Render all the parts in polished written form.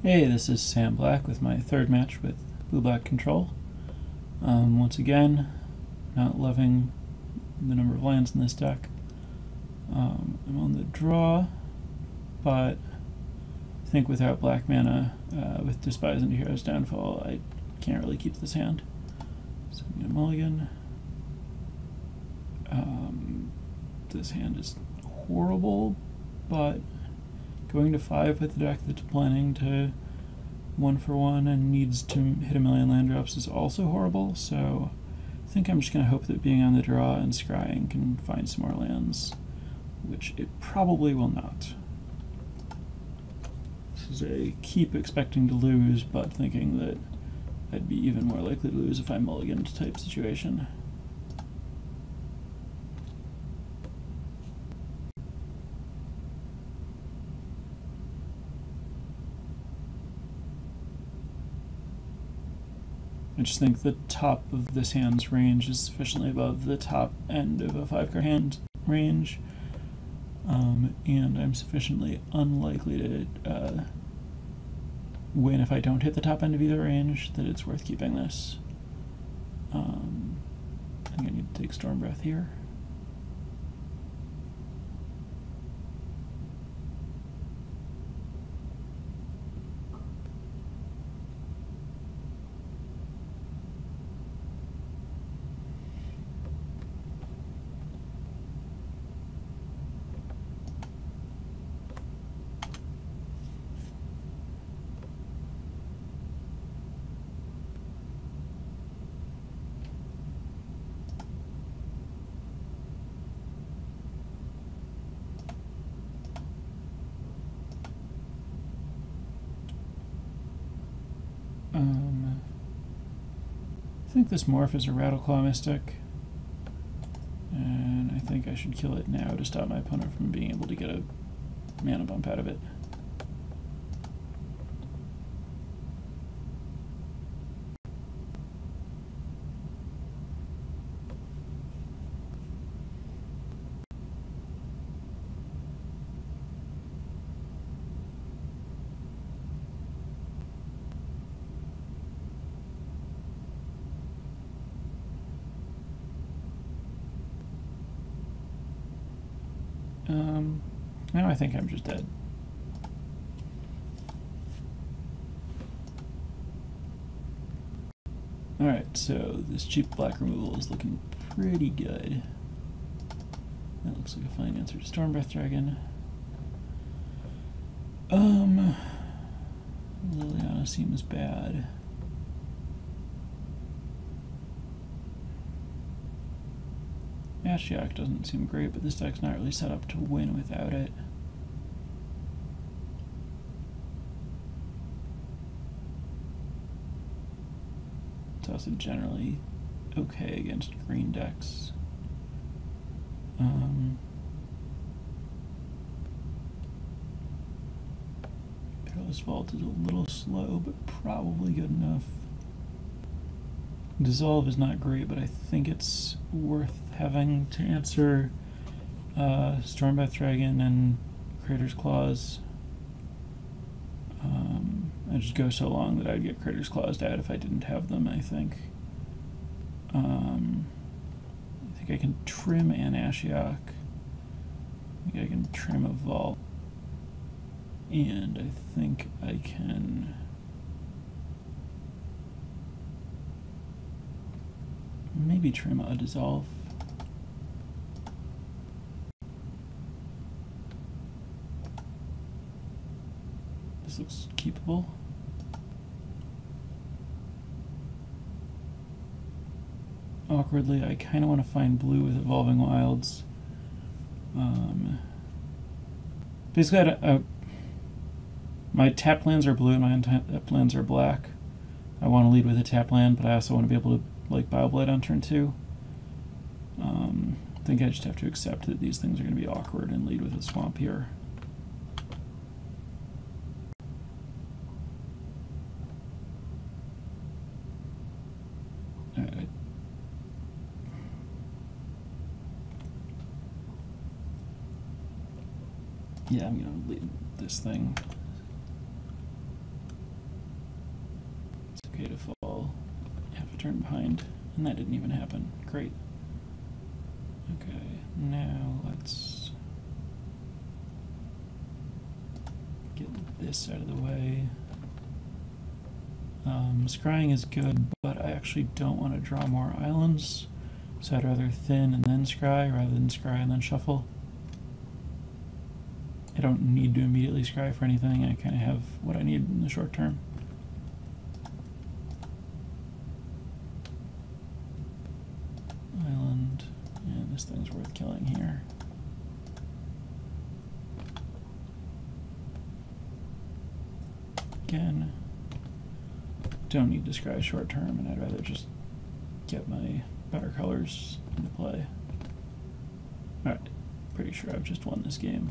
Hey, this is Sam Black with my third match with Blue-Black Control. Once again, not loving the number of lands in this deck. I'm on the draw, but I think without black mana, with Despise into Hero's Downfall, I can't really keep this hand. So I'm going to mulligan. This hand is horrible, but going to 5 with a deck that's planning to 1-for-1 and needs to hit a million land drops is also horrible, so I think I'm just going to hope that being on the draw and scrying can find some more lands, which it probably will not. This is a keep expecting to lose, but thinking that I'd be even more likely to lose if I mulliganed type situation. I just think the top of this hand's range is sufficiently above the top end of a 5-card hand range, and I'm sufficiently unlikely to win if I don't hit the top end of either range that it's worth keeping this. I'm going to need to take Storm Breath here. I think this morph is a Rattleclaw Mystic, and I think I should kill it now to stop my opponent from being able to get a mana bump out of it. Now I think I'm just dead. Alright, so this cheap black removal is looking pretty good. That looks like a fine answer to Storm Breath Dragon. Liliana seems bad. Ashiok doesn't seem great, but this deck's not really set up to win without it. It's also generally okay against green decks. Perilous Vault is a little slow, but probably good enough. Dissolve is not great, but I think it's worth having to answer Stormbreath Dragon and Crater's Claws. I just go so long that I'd get Crater's Claws out if I didn't have them, I think. I think I can trim an Ashiok. I think I can trim a Vault. And I think I can... maybe trim a Dissolve. This looks keepable. Awkwardly, I kind of want to find blue with Evolving Wilds. Basically, my tapped lands are blue and my untapped lands are black. I want to lead with a tapped land, but I also want to be able to like Bioblade on turn 2. I think I just have to accept that these things are going to be awkward and lead with a swamp here. Alright. Yeah, I'm going to lead this thing. okay to fall half a turn behind, and that didn't even happen. Great. Okay, now let's get this out of the way. Scrying is good, but I actually don't want to draw more islands, so I'd rather thin and then scry rather than scry and then shuffle. I don't need to immediately scry for anything. I kind of have what I need in the short term. Island, and this thing's worth killing here. Again, don't need to scry short term, and I'd rather just get my better colors into play. Alright, pretty sure I've just won this game.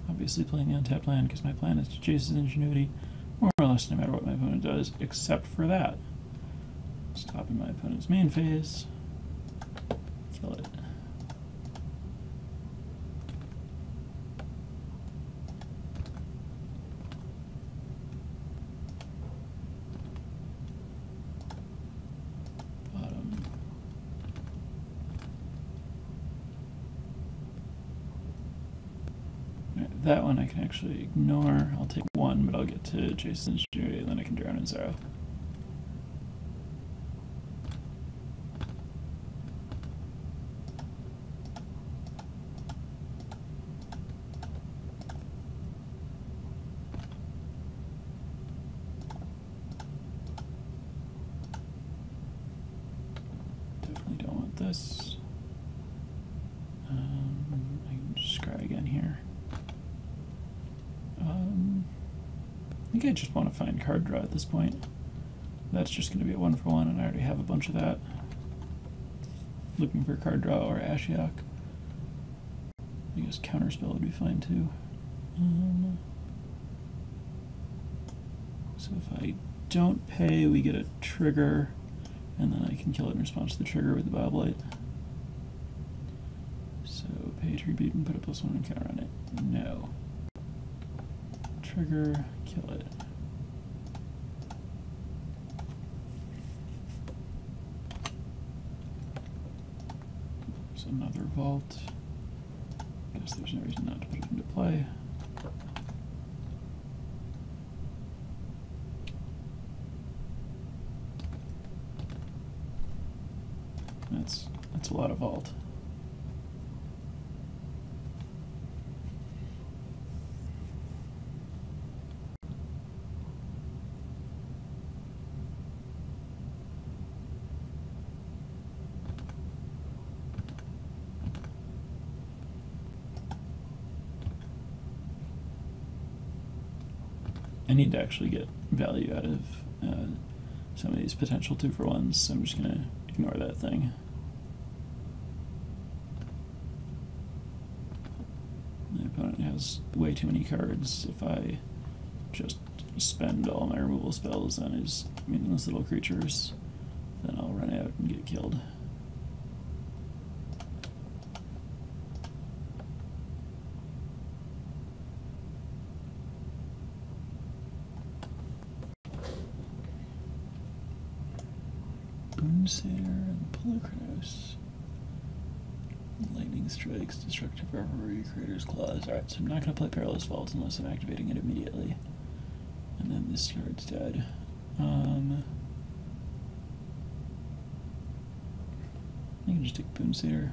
Obviously playing the untapped land because my plan is to chase his ingenuity more or less no matter what my opponent does, except for that. Stopping my opponent's main phase. Kill it. Bottom. Right, that one I can actually ignore. I'll take one, but I'll get to Jason's ingenuity and then I can drown in Zero. This. I can just scry again here. I think I just want to find card draw at this point. That's just going to be a 1-for-1, and I already have a bunch of that. Looking for card draw or Ashiok. I guess counterspell would be fine too. So if I don't pay, we get a trigger. And then I can kill it in response to the trigger with the Boblight. So pay tribute and put a +1 counter on it. No. Trigger, kill it. There's another vault. Guess there's no reason not to put it into play. That's a lot of vault. I need to actually get value out of some of these potential 2-for-1s, so I'm just going to ignore that thing. My opponent has way too many cards. If I just spend all my removal spells on his meaningless little creatures, then I'll run out and get killed. Boonsayer and Pulchrinos. Lightning strikes, destructive revelry, creator's claws. Alright, so I'm not going to play Perilous Vault unless I'm activating it immediately. And then this card's dead. I can just take Boonsayer.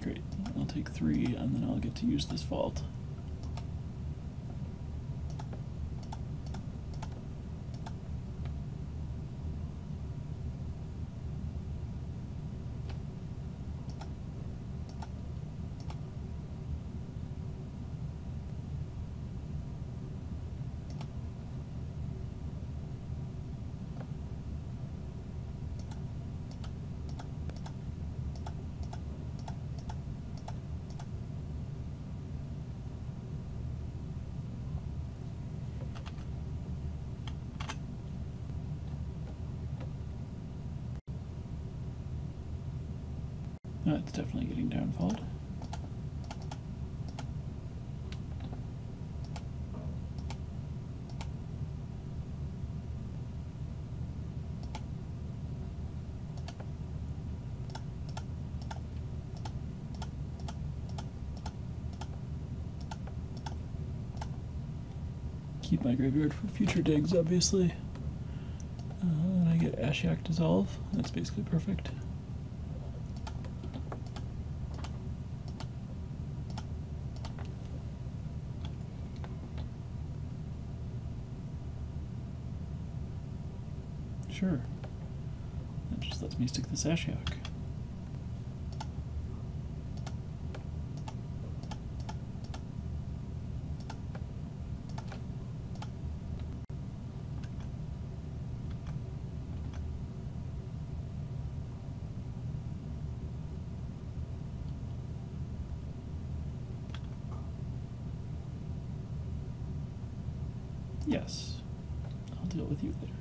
Great, I'll take 3 and then I'll get to use this vault. Oh, it's definitely getting downfalled. Keep my graveyard for future digs, obviously. And I get Ashiok Dissolve. That's basically perfect. Sure. That just lets me stick this Ashiok. Yes. I'll deal with you later.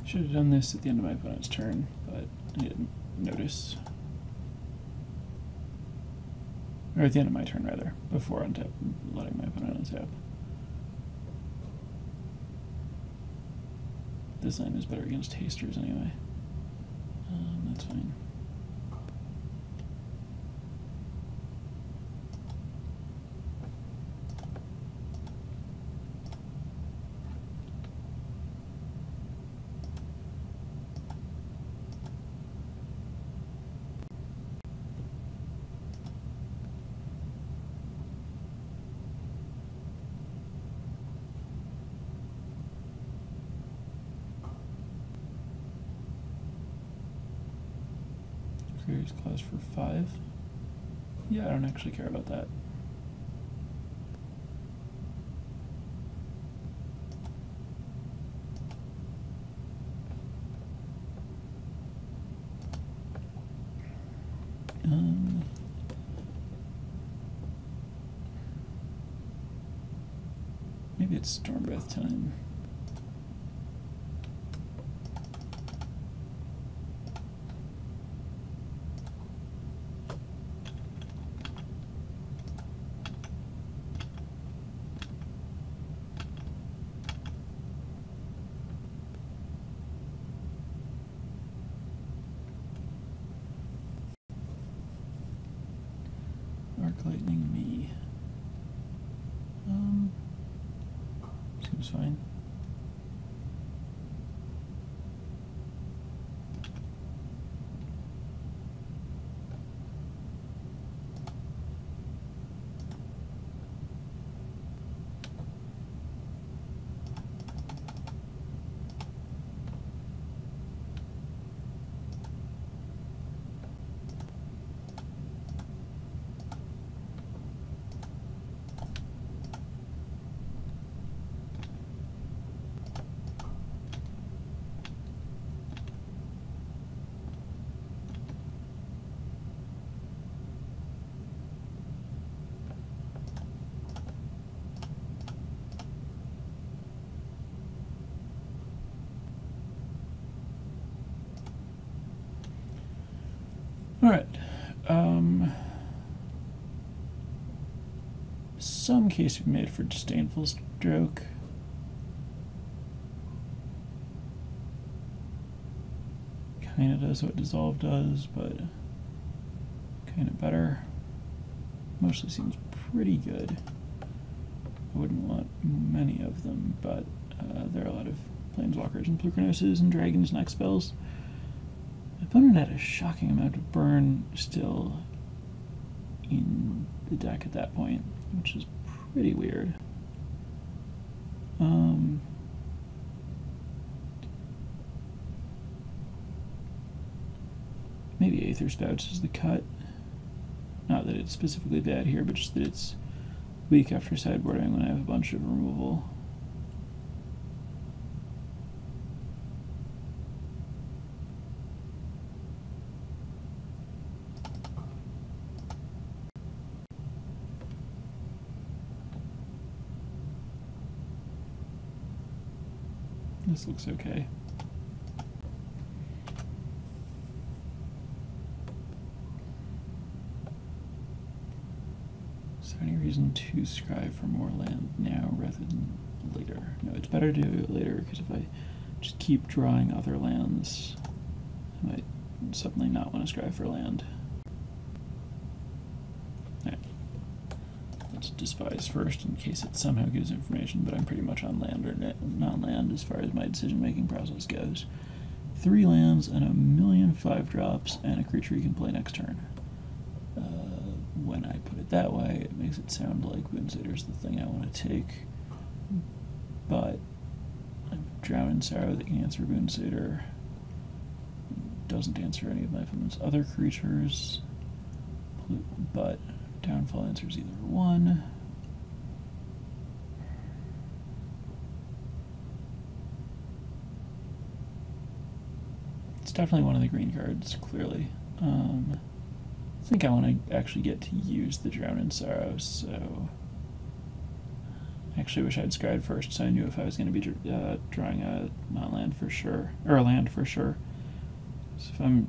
Should have done this at the end of my opponent's turn, but I didn't notice. Or at the end of my turn, rather, before letting my opponent untap. This line is better against hasters anyway. That's fine. Creator's Clause for 5. Yeah, I don't actually care about that. Maybe it's Storm Breath time. Arc Lightning me. Seems fine. Some case we made for disdainful stroke. Kind of does what dissolve does, but kind of better. Mostly seems pretty good. I wouldn't want many of them, but there are a lot of planeswalkers and Plukeroses and dragons and X spells. My opponent had a shocking amount of burn still in the deck at that point, which is pretty weird. Maybe Aether Spouts is the cut. Not that it's specifically bad here, but just that it's weak after sideboarding when I have a bunch of removal. This looks okay. Is there any reason to scry for more land now rather than later? No, it's better to do it later, because if I just keep drawing other lands, I might suddenly not want to scry for land. Alright. Let's despise first in case it somehow gives information, but I'm pretty much on land or non-land as far as my decision-making process goes. 3 lands and 1,000,000 5-drops and a creature you can play next turn. When I put it that way, it makes it sound like Boonsater's the thing I want to take, but I've Drown in Sorrow that can answer Boonsater. Doesn't answer any of my opponent's other creatures, but Downfall answers either one. It's definitely one of the green cards, clearly. I think I want to actually get to use the Drown in Sorrow, so I actually wish I'd scryed first so I knew if I was going to be drawing a non-land for sure, or a land for sure. So if I'm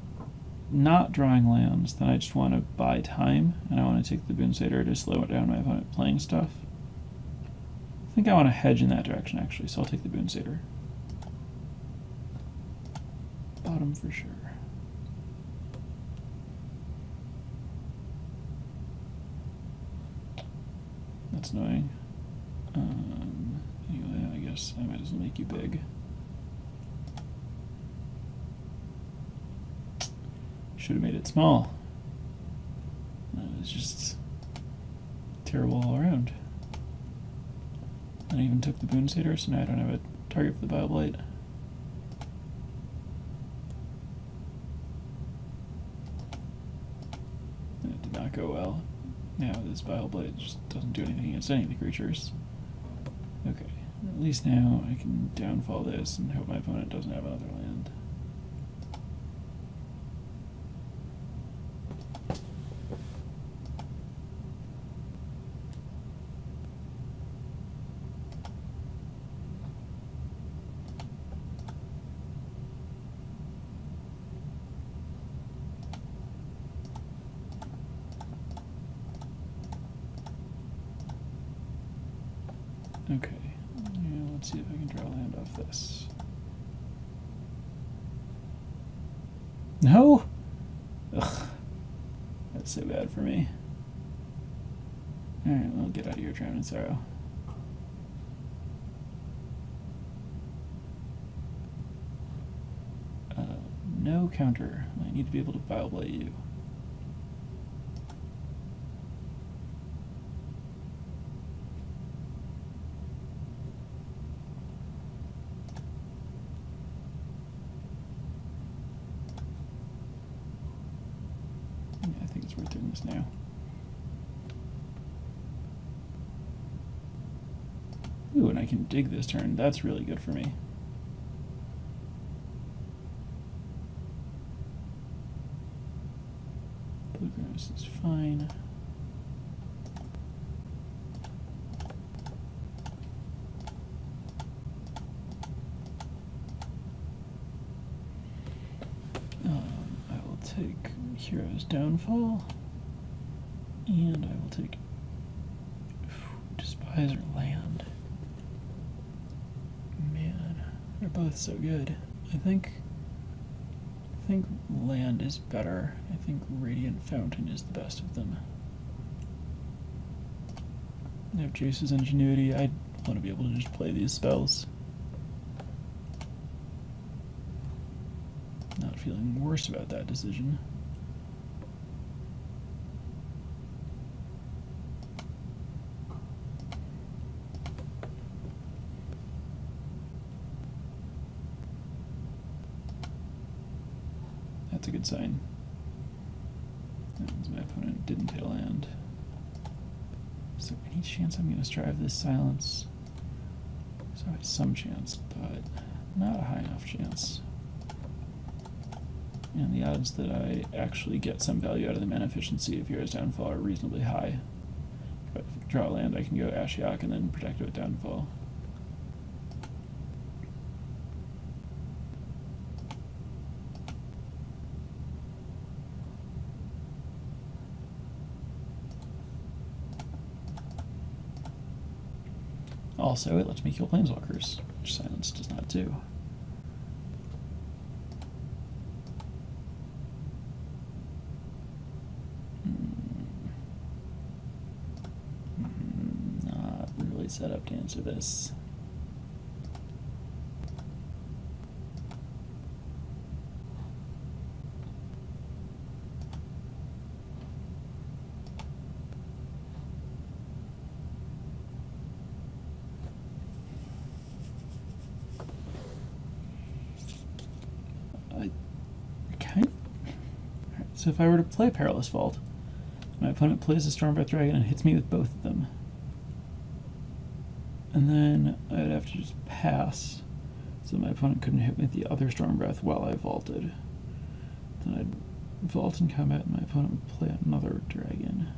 not drawing lands, then I just want to buy time, and I want to take the Boonsater to slow it down my opponent playing stuff. I think I want to hedge in that direction, actually, so I'll take the Boonsater. Bottom for sure. That's annoying. Anyway, I guess I might as well make you big. Should have made it small. It was just terrible all around. And I even took the Boonsater, so now I don't have a target for the Bile-Blight. That did not go well. Now this Bile-Blight just doesn't do anything against any of the creatures. Okay, at least now I can downfall this and hope my opponent doesn't have another land. Okay, yeah, let's see if I can draw land off this. No? Ugh, that's so bad for me. Alright, well, get out of here, Drown in Sorrow. No counter. I need to be able to Bile-Blight you. I think it's worth doing this now. Ooh, and I can dig this turn. That's really good for me. Bluegrass is fine. I will take Hero's Downfall, and I will take Despiser Land. Man, they're both so good. I think land is better. I think Radiant Fountain is the best of them. I have Jace's Ingenuity. I want to be able to just play these spells. Not feeling worse about that decision. That's a good sign. That means my opponent didn't pay land. Is there any chance I'm going to strive this silence? There's always some chance, but not a high enough chance. And the odds that I actually get some value out of the mana efficiency of Hero's Downfall are reasonably high. If I draw land, I can go Ashiok and then protect it with Downfall. Also, it lets me kill Planeswalkers, which silence does not do. Not really set up to answer this. So if I were to play Perilous Vault, my opponent plays a Stormbreath Dragon and hits me with both of them. And then I'd have to just pass, so my opponent couldn't hit me with the other Stormbreath while I vaulted. Then I'd vault in combat and my opponent would play another dragon.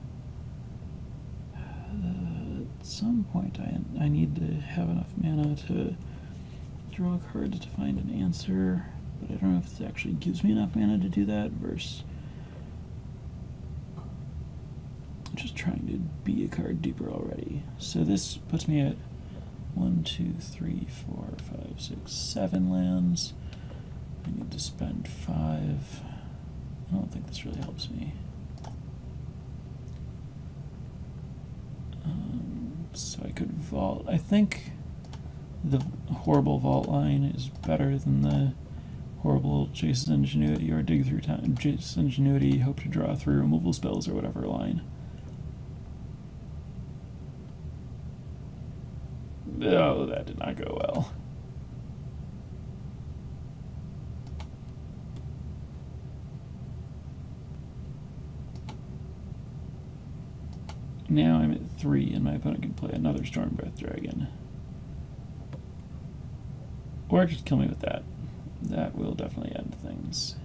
At some point I need to have enough mana to draw cards to find an answer, but I don't know if this actually gives me enough mana to do that versus just trying to be a card deeper already. So this puts me at 1, 2, 3, 4, 5, 6, 7 lands. I need to spend 5. I don't think this really helps me. So I could vault. I think the horrible vault line is better than the horrible Jace's Ingenuity or dig through time. Jace's Ingenuity, hope to draw 3 removal spells or whatever line. Oh, that did not go well. Now I'm at 3 and my opponent can play another Stormbreath Dragon. Or just kill me with that. That will definitely end things.